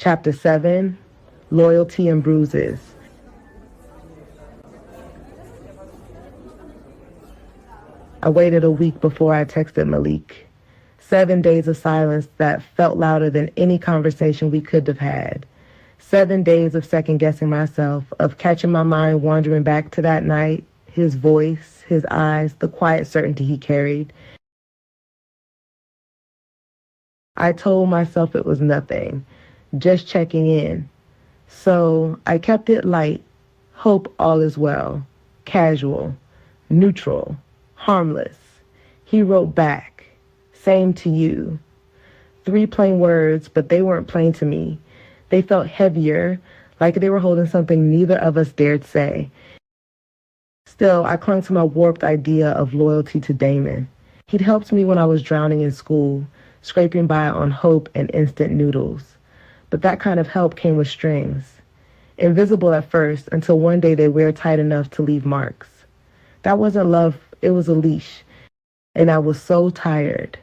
Chapter 7, Loyalty and Bruises. I waited a week before I texted Malik. 7 days of silence that felt louder than any conversation we could have had. 7 days of second-guessing myself, of catching my mind wandering back to that night, his voice, his eyes, the quiet certainty he carried. I told myself it was nothing, just checking in. So I kept it light, hope all is well, casual, neutral, harmless. He wrote back, same to you. 3 plain words, but they weren't plain to me. They felt heavier, like they were holding something neither of us dared say. Still, I clung to my warped idea of loyalty to Damon. He'd helped me when I was drowning in school, scraping by on hope and instant noodles. But that kind of help came with strings. Invisible at first, until one day they wear tight enough to leave marks. That wasn't love, it was a leash. And I was so tired.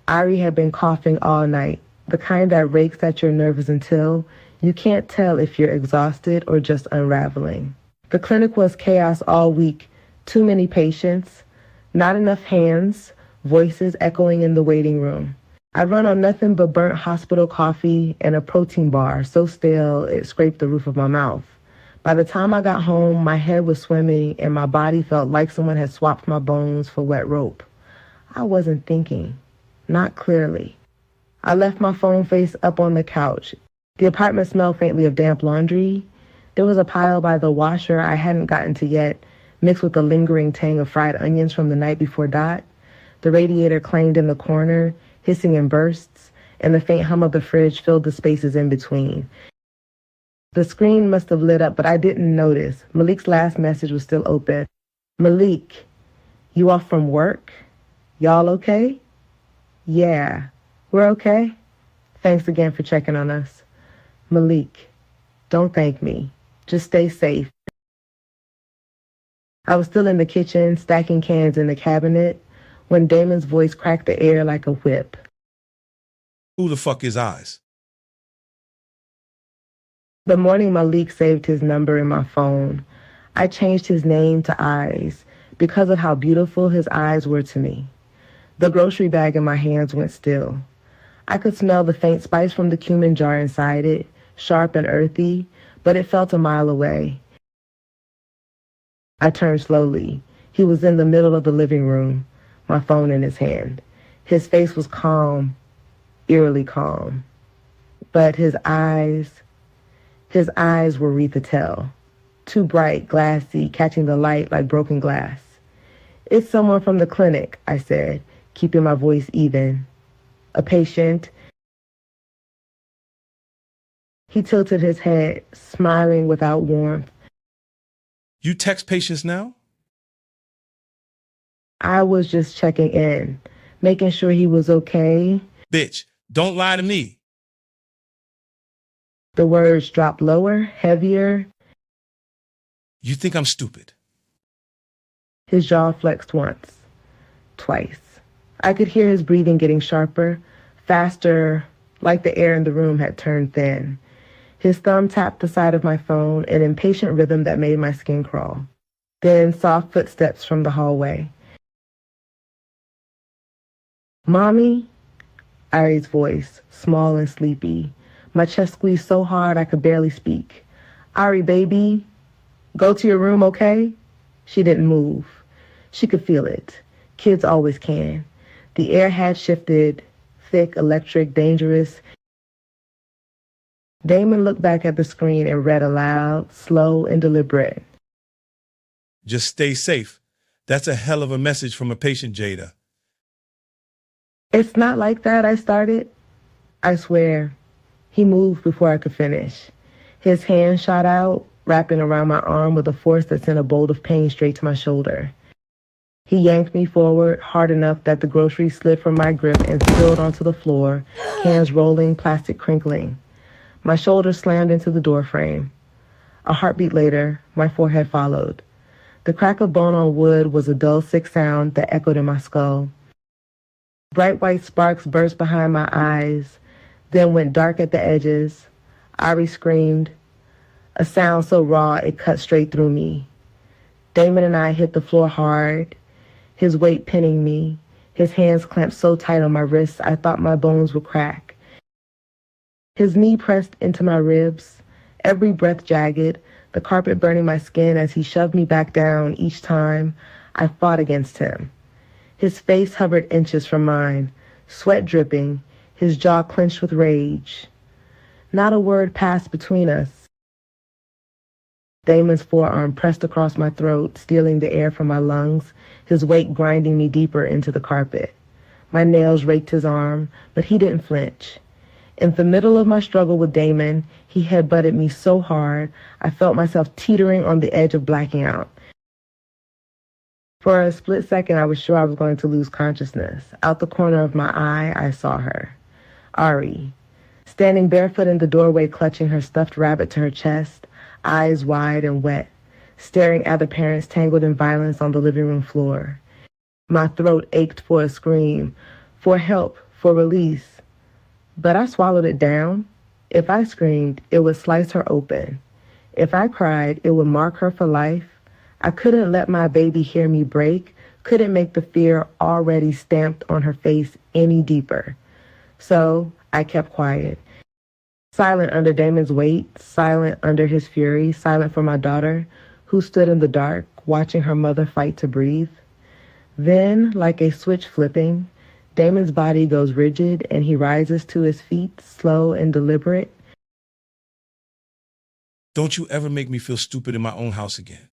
Ari had been coughing all night, the kind that rakes at your nerves until you can't tell if you're exhausted or just unraveling. The clinic was chaos all week. Too many patients, not enough hands, voices echoing in the waiting room. I'd run on nothing but burnt hospital coffee and a protein bar so stale it scraped the roof of my mouth. By the time I got home, my head was swimming and my body felt like someone had swapped my bones for wet rope. I wasn't thinking, not clearly. I left my phone face up on the couch. The apartment smelled faintly of damp laundry. There was a pile by the washer I hadn't gotten to yet, mixed with the lingering tang of fried onions from the night before Dot. The radiator clanged in the corner, hissing in bursts, and the faint hum of the fridge filled the spaces in between. The screen must have lit up, but I didn't notice. Malik's last message was still open. Malik, you off from work? Y'all okay? Yeah, we're okay. Thanks again for checking on us. Malik, don't thank me. Just stay safe. I was still in the kitchen, stacking cans in the cabinet, when Damon's voice cracked the air like a whip. Who the fuck is Eyes? The morning Malik saved his number in my phone, I changed his name to Eyes because of how beautiful his eyes were to me. The grocery bag in my hands went still. I could smell the faint spice from the cumin jar inside it, sharp and earthy, but it felt a mile away. I turned slowly. He was in the middle of the living room, my phone in his hand. His face was calm, eerily calm. But his eyes were Retha Tell. Too bright, glassy, catching the light like broken glass. It's someone from the clinic, I said, keeping my voice even. A patient. He tilted his head, smiling without warmth. You text patients now? I was just checking in, making sure he was okay. Bitch, don't lie to me. The words dropped lower, heavier. You think I'm stupid? His jaw flexed once, twice. I could hear his breathing getting sharper, faster, like the air in the room had turned thin. His thumb tapped the side of my phone, an impatient rhythm that made my skin crawl. Then soft footsteps from the hallway. Mommy? Ari's voice, small and sleepy. My chest squeezed so hard I could barely speak. Ari, baby, go to your room, okay? She didn't move. She could feel it. Kids always can. The air had shifted, thick, electric, dangerous. Damon looked back at the screen and read aloud, slow and deliberate. Just stay safe. That's a hell of a message from a patient, Jada. It's not like that, I started. I swear. He moved before I could finish. His hand shot out, wrapping around my arm with a force that sent a bolt of pain straight to my shoulder. He yanked me forward hard enough that the groceries slid from my grip and spilled onto the floor, cans rolling, plastic crinkling. My shoulder slammed into the doorframe. A heartbeat later, my forehead followed. The crack of bone on wood was a dull, sick sound that echoed in my skull. Bright white sparks burst behind my eyes, then went dark at the edges. Ari screamed, a sound so raw it cut straight through me. Damon and I hit the floor hard, his weight pinning me, his hands clamped so tight on my wrists I thought my bones would crack. His knee pressed into my ribs, every breath jagged, the carpet burning my skin as he shoved me back down each time I fought against him. His face hovered inches from mine, sweat dripping, his jaw clenched with rage. Not a word passed between us. Damon's forearm pressed across my throat, stealing the air from my lungs, his weight grinding me deeper into the carpet. My nails raked his arm, but he didn't flinch. In the middle of my struggle with Damon, he headbutted me so hard, I felt myself teetering on the edge of blacking out. For a split second, I was sure I was going to lose consciousness. Out the corner of my eye, I saw her. Ari, standing barefoot in the doorway, clutching her stuffed rabbit to her chest, eyes wide and wet, staring at the parents tangled in violence on the living room floor. My throat ached for a scream, for help, for release. But I swallowed it down. If I screamed, it would slice her open. If I cried, it would mark her for life. I couldn't let my baby hear me break, couldn't make the fear already stamped on her face any deeper. So I kept quiet. Silent under Damon's weight, silent under his fury, silent for my daughter, who stood in the dark, watching her mother fight to breathe. Then, like a switch flipping, Damon's body goes rigid and he rises to his feet, slow and deliberate. Don't you ever make me feel stupid in my own house again.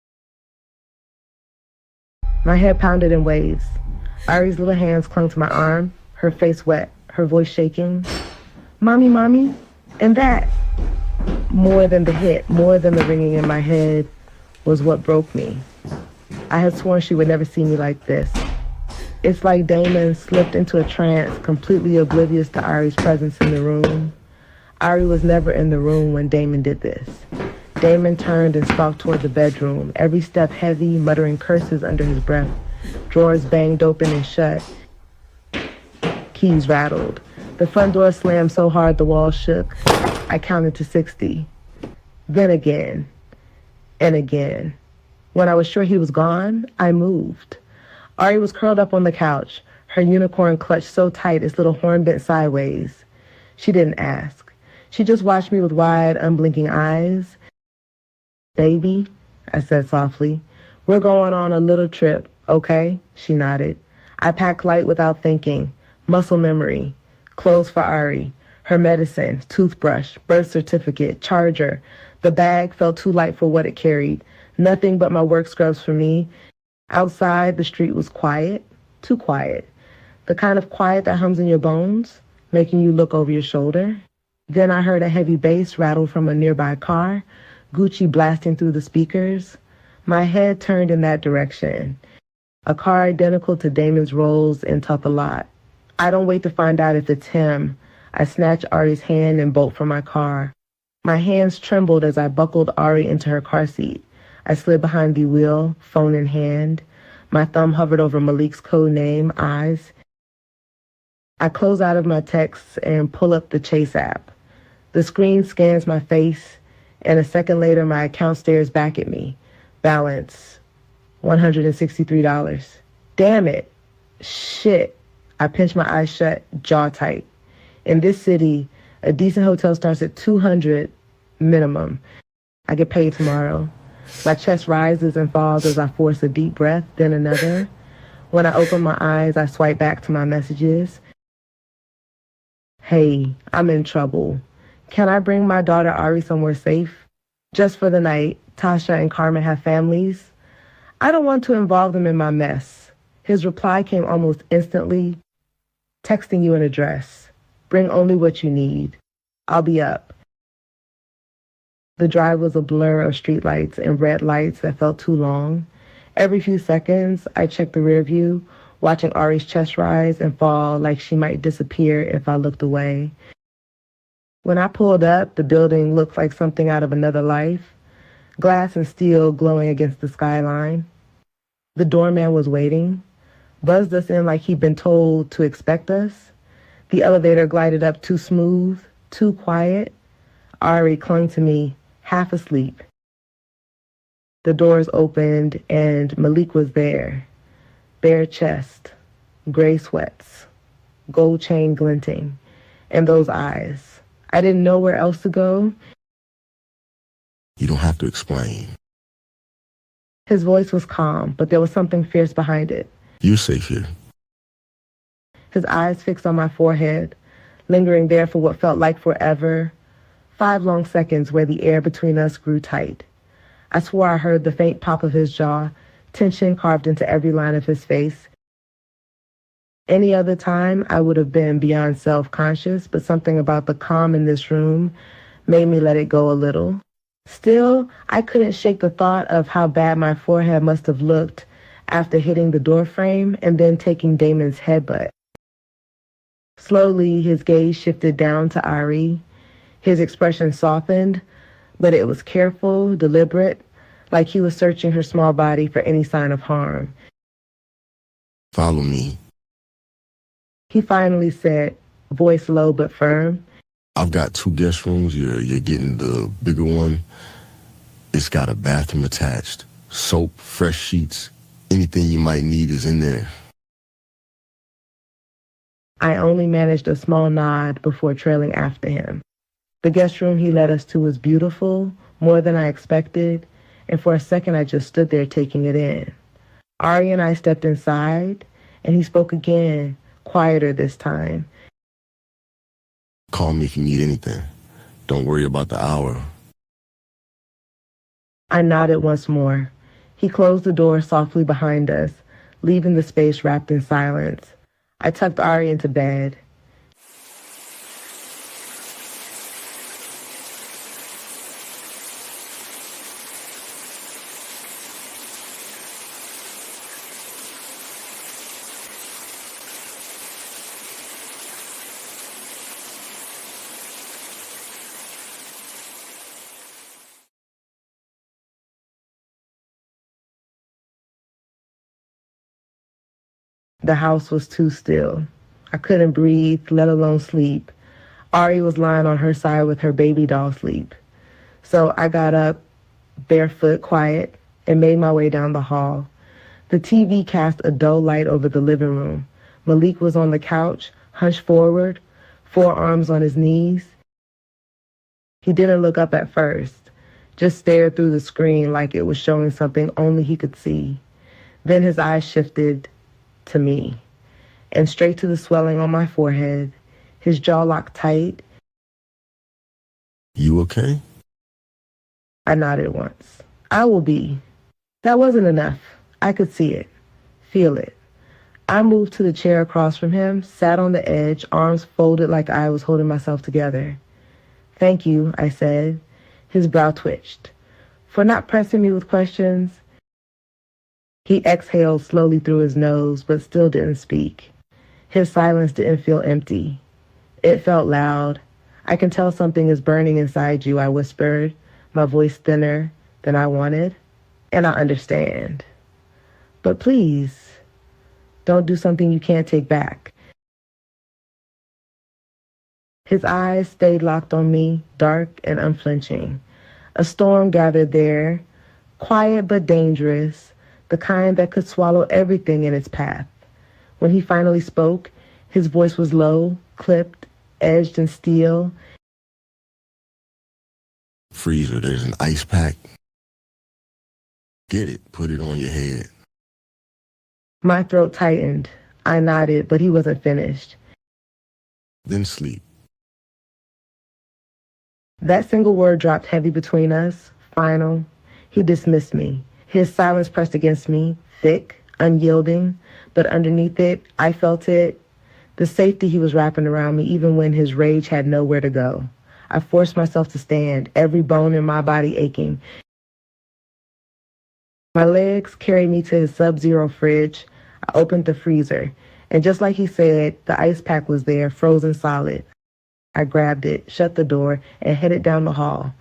My head pounded in waves. Ari's little hands clung to my arm, her face wet, her voice shaking. Mommy, mommy, and that, more than the hit, more than the ringing in my head, was what broke me. I had sworn she would never see me like this. It's like Damon slipped into a trance, completely oblivious to Ari's presence in the room. Ari was never in the room when Damon did this. Damon turned and stalked toward the bedroom, every step heavy, muttering curses under his breath. Drawers banged open and shut. Keys rattled. The front door slammed so hard the walls shook. I counted to 60. Then again. And again. When I was sure he was gone, I moved. Ari was curled up on the couch, her unicorn clutched so tight its little horn bent sideways. She didn't ask. She just watched me with wide, unblinking eyes. Baby, I said softly, we're going on a little trip, okay? She nodded. I packed light without thinking. Muscle memory. Clothes for Ari. Her medicine, toothbrush, birth certificate, charger. The bag felt too light for what it carried. Nothing but my work scrubs for me. Outside, the street was quiet. Too quiet. The kind of quiet that hums in your bones, making you look over your shoulder. Then I heard a heavy bass rattle from a nearby car, Gucci blasting through the speakers. My head turned in that direction. A car identical to Damon's Rolls in Tough a Lot. I don't wait to find out if it's him. I snatch Ari's hand and bolt from my car. My hands trembled as I buckled Ari into her car seat. I slid behind the wheel, phone in hand. My thumb hovered over Malik's code name, Eyes. I close out of my texts and pull up the Chase app. The screen scans my face, and a second later my account stares back at me. Balance, $163. Damn it. Shit. I pinch my eyes shut, jaw tight. In this city, a decent hotel starts at $200 minimum. I get paid tomorrow. My chest rises and falls as I force a deep breath, then another. When I open my eyes, I swipe back to my messages. Hey, I'm in trouble. Can I bring my daughter Ari somewhere safe? Just for the night, Tasha and Carmen have families. I don't want to involve them in my mess. His reply came almost instantly. Texting you an address. Bring only what you need. I'll be up. The drive was a blur of streetlights and red lights that felt too long. Every few seconds, I checked the rear view, watching Ari's chest rise and fall like she might disappear if I looked away. When I pulled up, the building looked like something out of another life, glass and steel glowing against the skyline. The doorman was waiting, buzzed us in like he'd been told to expect us. The elevator glided up too smooth, too quiet. Ari clung to me, half asleep. The doors opened and Malik was there. Bare chest, gray sweats, gold chain glinting, and those eyes. I didn't know where else to go. You don't have to explain. His voice was calm, but there was something fierce behind it. You're safe here. His eyes fixed on my forehead, lingering there for what felt like forever. 5 long seconds where the air between us grew tight. I swore I heard the faint pop of his jaw, tension carved into every line of his face. Any other time, I would have been beyond self-conscious, but something about the calm in this room made me let it go a little. Still, I couldn't shake the thought of how bad my forehead must have looked after hitting the doorframe and then taking Damon's headbutt. Slowly, his gaze shifted down to Ari. His expression softened, but it was careful, deliberate, like he was searching her small body for any sign of harm. Follow me. He finally said, voice low but firm, I've got 2 guest rooms. You're getting the bigger one. It's got a bathroom attached. Soap, fresh sheets. Anything you might need is in there. I only managed a small nod before trailing after him. The guest room he led us to was beautiful, more than I expected, and for a second I just stood there taking it in. Ari and I stepped inside, and he spoke again, quieter this time. Call me if you need anything. Don't worry about the hour. I nodded once more. He closed the door softly behind us, leaving the space wrapped in silence. I tucked Ari into bed. The house was too still. I couldn't breathe, let alone sleep. Ari was lying on her side with her baby doll asleep. So I got up, barefoot, quiet, and made my way down the hall. The TV cast a dull light over the living room. Malik was on the couch, hunched forward, forearms on his knees. He didn't look up at first, just stared through the screen like it was showing something only he could see. Then his eyes shifted to me, and straight to the swelling on my forehead, his jaw locked tight. You okay? I nodded once. I will be. That wasn't enough. I could see it, feel it. I moved to the chair across from him, sat on the edge, arms folded like I was holding myself together. Thank you, I said. His brow twitched. For not pressing me with questions. He exhaled slowly through his nose, but still didn't speak. His silence didn't feel empty. It felt loud. I can tell something is burning inside you, I whispered, my voice thinner than I wanted. And I understand. But please, don't do something you can't take back. His eyes stayed locked on me, dark and unflinching. A storm gathered there, quiet but dangerous, the kind that could swallow everything in its path. When he finally spoke, his voice was low, clipped, edged in steel. Freezer, there's an ice pack. Get it, put it on your head. My throat tightened. I nodded, but he wasn't finished. Then sleep. That single word dropped heavy between us, final. He dismissed me. His silence pressed against me, thick, unyielding, but underneath it, I felt it, the safety he was wrapping around me even when his rage had nowhere to go. I forced myself to stand, every bone in my body aching. My legs carried me to his sub-zero fridge. I opened the freezer, and just like he said, the ice pack was there, frozen solid. I grabbed it, shut the door, and headed down the hall.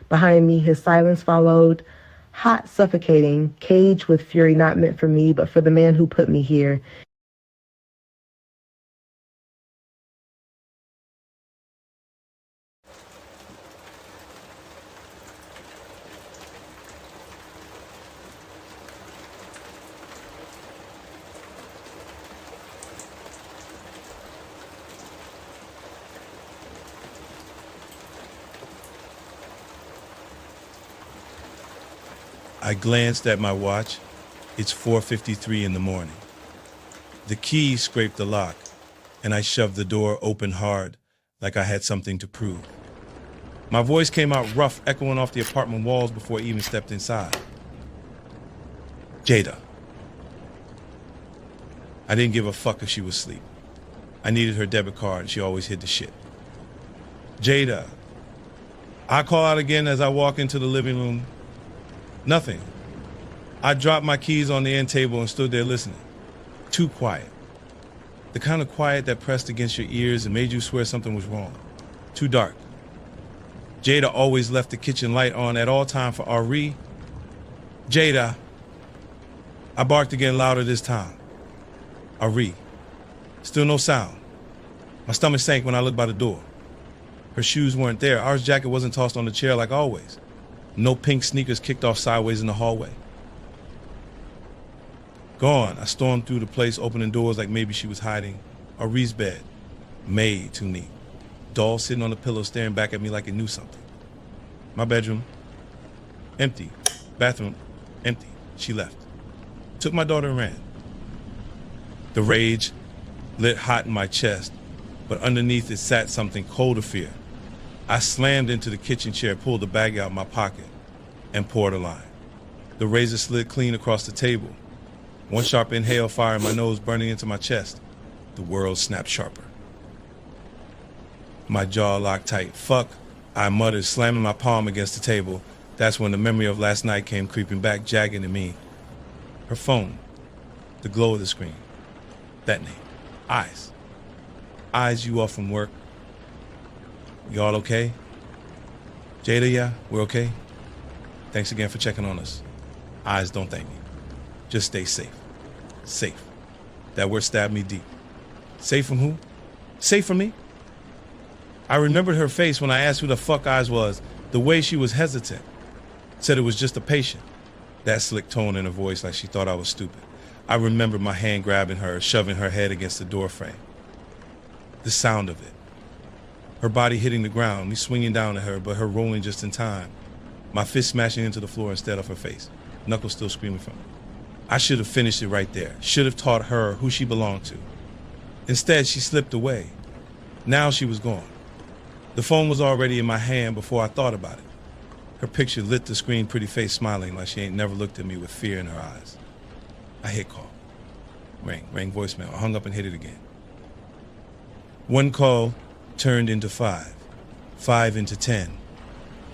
Behind me, his silence followed, hot, suffocating, caged with fury not meant for me, but for the man who put me here. I glanced at my watch. It's 4:53 in the morning. The key scraped the lock, and I shoved the door open hard, like I had something to prove. My voice came out rough, echoing off the apartment walls before I even stepped inside. Jada. I didn't give a fuck if she was asleep. I needed her debit card, and she always hid the shit. Jada. I call out again as I walk into the living room. Nothing. I dropped my keys on the end table and stood there listening. Too quiet. The kind of quiet that pressed against your ears and made you swear something was wrong. Too dark. Jada always left the kitchen light on at all times for Ari. Jada. I barked again louder this time. Ari. Still no sound. My stomach sank when I looked by the door. Her shoes weren't there. Our jacket wasn't tossed on the chair like always. No pink sneakers kicked off sideways in the hallway. Gone. I stormed through the place, opening doors like maybe she was hiding. Ari's bed. Made too neat. Doll sitting on the pillow staring back at me like it knew something. My bedroom. Empty. Bathroom. Empty. She left. Took my daughter and ran. The rage lit hot in my chest, but underneath it sat something cold of fear. I slammed into the kitchen chair, pulled the bag out of my pocket, and poured a line. The razor slid clean across the table. One sharp inhale, fire in my nose burning into my chest. The world snapped sharper. My jaw locked tight. Fuck, I muttered, slamming my palm against the table. That's when the memory of last night came creeping back, jagged at me. Her phone. The glow of the screen. That name. Eyes. Eyes, you off from work. You all okay? Jada, yeah, we're okay. Thanks again for checking on us. Eyes, don't thank me. Just stay safe. Safe. That word stabbed me deep. Safe from who? Safe from me? I remembered her face when I asked who the fuck Eyes was, the way she was hesitant. Said it was just a patient. That slick tone in her voice like she thought I was stupid. I remembered my hand grabbing her, shoving her head against the door frame. The sound of it. Her body hitting the ground, me swinging down at her, but her rolling just in time. My fist smashing into the floor instead of her face. Knuckles still screaming from her. I should have finished it right there. Should have taught her who she belonged to. Instead, she slipped away. Now she was gone. The phone was already in my hand before I thought about it. Her picture lit the screen, pretty face smiling like she ain't never looked at me with fear in her eyes. I hit call. Rang voicemail. I hung up and hit it again. One call turned into 5. 5 into 10.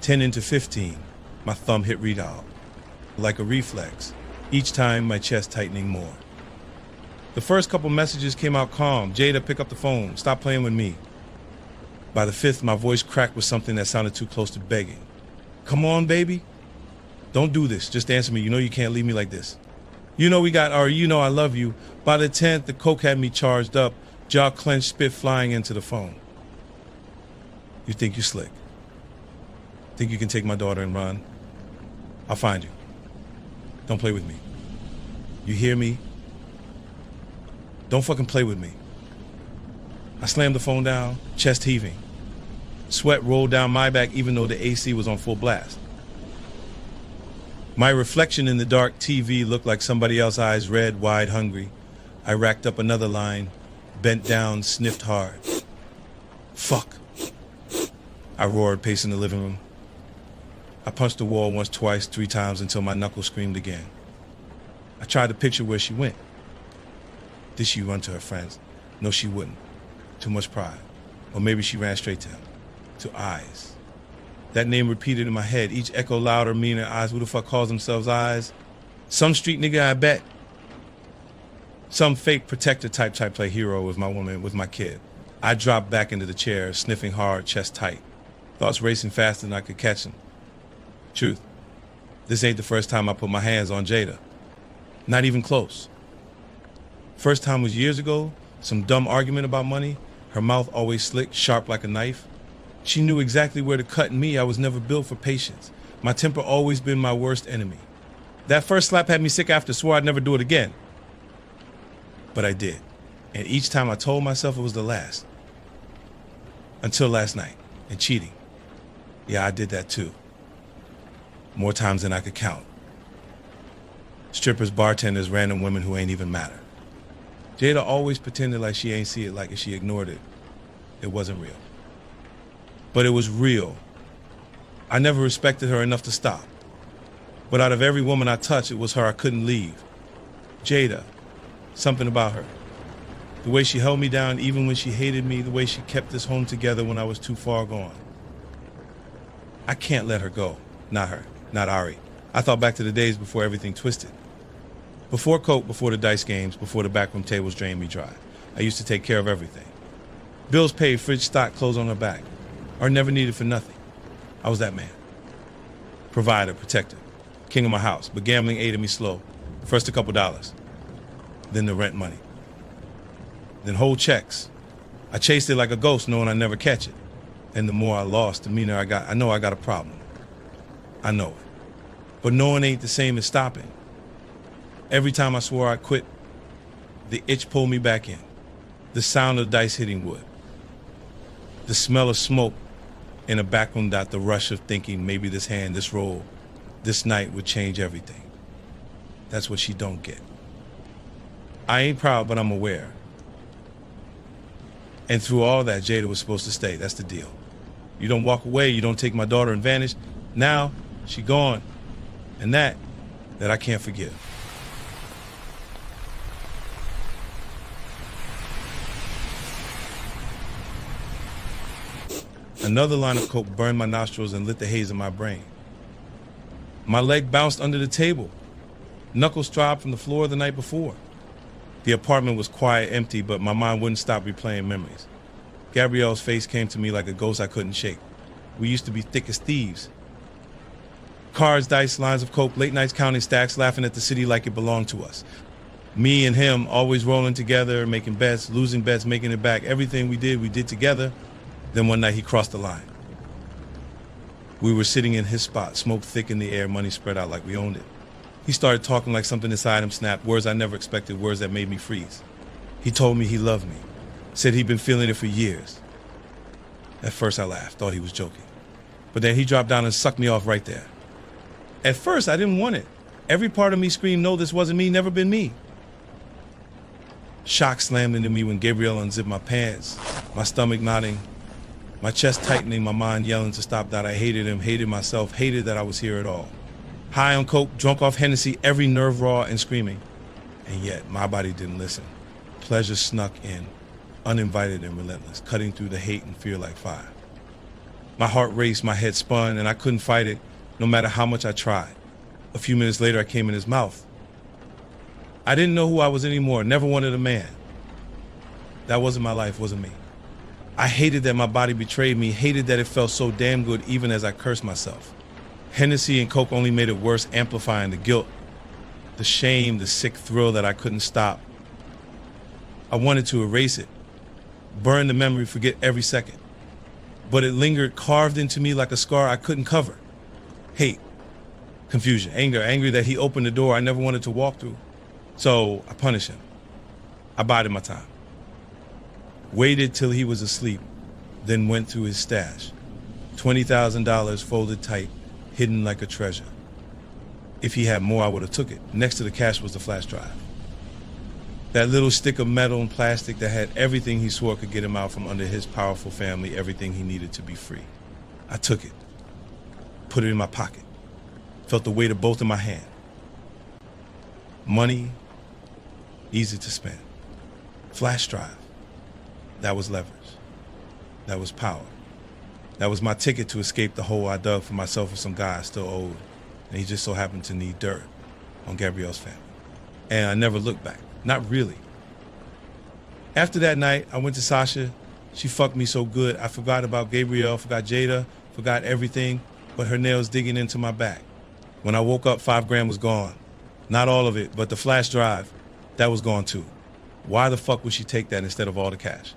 10 into 15. My thumb hit redial. Like a reflex. Each time my chest tightening more. The first couple messages came out calm. Jada, pick up the phone. Stop playing with me. By the 5th, my voice cracked with something that sounded too close to begging. Come on, baby. Don't do this. Just answer me. You know you can't leave me like this. You know I love you. By the 10th, the coke had me charged up, jaw clenched, spit flying into the phone. You think you slick. Think you can take my daughter and run? I'll find you. Don't play with me. You hear me? Don't fucking play with me. I slammed the phone down, chest heaving. Sweat rolled down my back even though the AC was on full blast. My reflection in the dark TV looked like somebody else's eyes, red, wide, hungry. I racked up another line, bent down, sniffed hard. Fuck. I roared, pacing the living room. I punched the wall once, twice, 3 times until my knuckles screamed again. I tried to picture where she went. Did she run to her friends? No, she wouldn't. Too much pride. Or maybe she ran straight to him. To Eyes. That name repeated in my head, each echo louder, meaner. Eyes. Who the fuck calls themselves Eyes? Some street nigga, I bet. Some fake protector type play hero with my woman, with my kid. I dropped back into the chair, sniffing hard, chest tight. Thoughts racing faster than I could catch them. Truth. This ain't the first time I put my hands on Jada. Not even close. First time was years ago, some dumb argument about money. Her mouth always slick, sharp like a knife. She knew exactly where to cut, and me, I was never built for patience. My temper always been my worst enemy. That first slap had me sick after, swore I'd never do it again. But I did. And each time I told myself it was the last. Until last night, and cheating. Yeah, I did that too. More times than I could count. Strippers, bartenders, random women who ain't even matter. Jada always pretended like she ain't see it, like if she ignored it, it wasn't real. But it was real. I never respected her enough to stop. But out of every woman I touched, it was her I couldn't leave. Jada. Something about her. The way she held me down even when she hated me, the way she kept this home together when I was too far gone. I can't let her go. Not her. Not Ari. I thought back to the days before everything twisted. Before coke, before the dice games, before the backroom tables drained me dry. I used to take care of everything. Bills paid, fridge stocked, clothes on her back. Or never needed for nothing. I was that man. Provider, protector, king of my house, but gambling ate me slow. First a couple dollars, then the rent money, then whole checks. I chased it like a ghost, knowing I'd never catch it. And the more I lost, the meaner I got. I know I got a problem. I know it. But knowing ain't the same as stopping. Every time I swore I'd quit, the itch pulled me back in. The sound of dice hitting wood. The smell of smoke in a backroom dot, the rush of thinking maybe this hand, this roll, this night would change everything. That's what she don't get. I ain't proud, but I'm aware. And through all that, Jada was supposed to stay. That's the deal. You don't walk away, you don't take my daughter and vanish. Now, she gone. And that I can't forgive. Another line of coke burned my nostrils and lit the haze in my brain. My leg bounced under the table. Knuckles throbbed from the floor the night before. The apartment was quiet, empty, but my mind wouldn't stop replaying memories. Gabrielle's face came to me like a ghost I couldn't shake. We used to be thick as thieves. Cards, dice, lines of coke, late nights counting stacks, laughing at the city like it belonged to us. Me and him always rolling together, making bets, losing bets, making it back. Everything we did together. Then one night he crossed the line. We were sitting in his spot, smoke thick in the air, money spread out like we owned it. He started talking like something inside him snapped, words I never expected, words that made me freeze. He told me he loved me, said he'd been feeling it for years. At first I laughed, thought he was joking. But then he dropped down and sucked me off right there. At first I didn't want it. Every part of me screamed, no, this wasn't me, never been me. Shock slammed into me when Gabrielle unzipped my pants, my stomach knotting, my chest tightening, my mind yelling to stop, that I hated him, hated myself, hated that I was here at all. High on coke, drunk off Hennessy, every nerve raw and screaming. And yet, my body didn't listen. Pleasure snuck in, uninvited and relentless, cutting through the hate and fear like fire. My heart raced, my head spun, and I couldn't fight it, no matter how much I tried. A few minutes later, I came in his mouth. I didn't know who I was anymore, never wanted a man. That wasn't my life, wasn't me. I hated that my body betrayed me, hated that it felt so damn good even as I cursed myself. Hennessy and coke only made it worse, amplifying the guilt, the shame, the sick thrill that I couldn't stop. I wanted to erase it, burn the memory, forget every second. But it lingered, carved into me like a scar I couldn't cover. Hate, confusion, anger, angry that he opened the door I never wanted to walk through. So I punished him. I bided my time. Waited till he was asleep, then went through his stash. $20,000 folded tight, hidden like a treasure. If he had more, I would have took it. Next to the cash was the flash drive. That little stick of metal and plastic that had everything he swore could get him out from under his powerful family, everything he needed to be free. I took it, put it in my pocket, felt the weight of both in my hand. Money, easy to spend. Flash drive. That was leverage. That was power. That was my ticket to escape the hole I dug for myself with some guy I still owed. And he just so happened to need dirt on Gabrielle's family. And I never looked back. Not really. After that night, I went to Sasha. She fucked me so good, I forgot about Gabrielle, forgot Jada, forgot everything, but her nails digging into my back. When I woke up, $5 grand was gone. Not all of it, but the flash drive, that was gone too. Why the fuck would she take that instead of all the cash?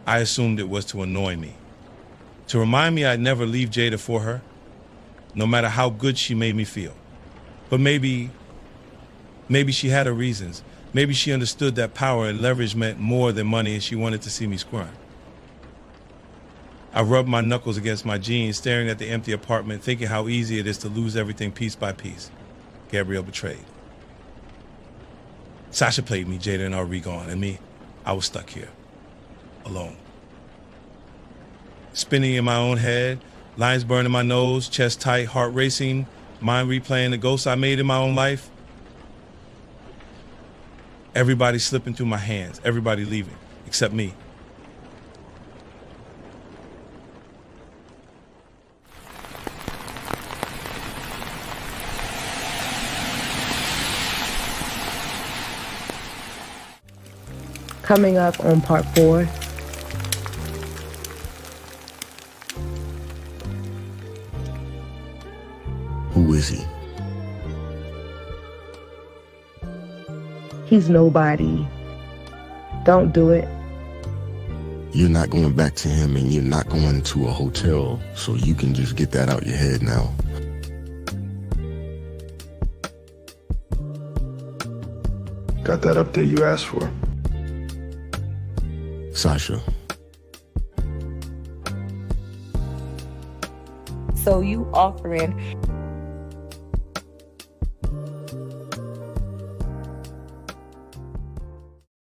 I assumed it was to annoy me. To remind me I'd never leave Jada for her, no matter how good she made me feel. But maybe she had her reasons. Maybe she understood that power and leverage meant more than money and she wanted to see me squirm. I rubbed my knuckles against my jeans, staring at the empty apartment, thinking how easy it is to lose everything piece by piece. Gabrielle betrayed. Sasha played me, Jada and Ari gone, and me, I was stuck here, alone. Spinning in my own head, lines burning my nose, chest tight, heart racing, mind replaying the ghosts I made in my own life. Everybody slipping through my hands, everybody leaving, except me. Coming up on part 4. Who is he? He's nobody. Don't do it. You're not going back to him, and you're not going to a hotel, so you can just get that out your head now. Got that update you asked for. Sasha, So you offering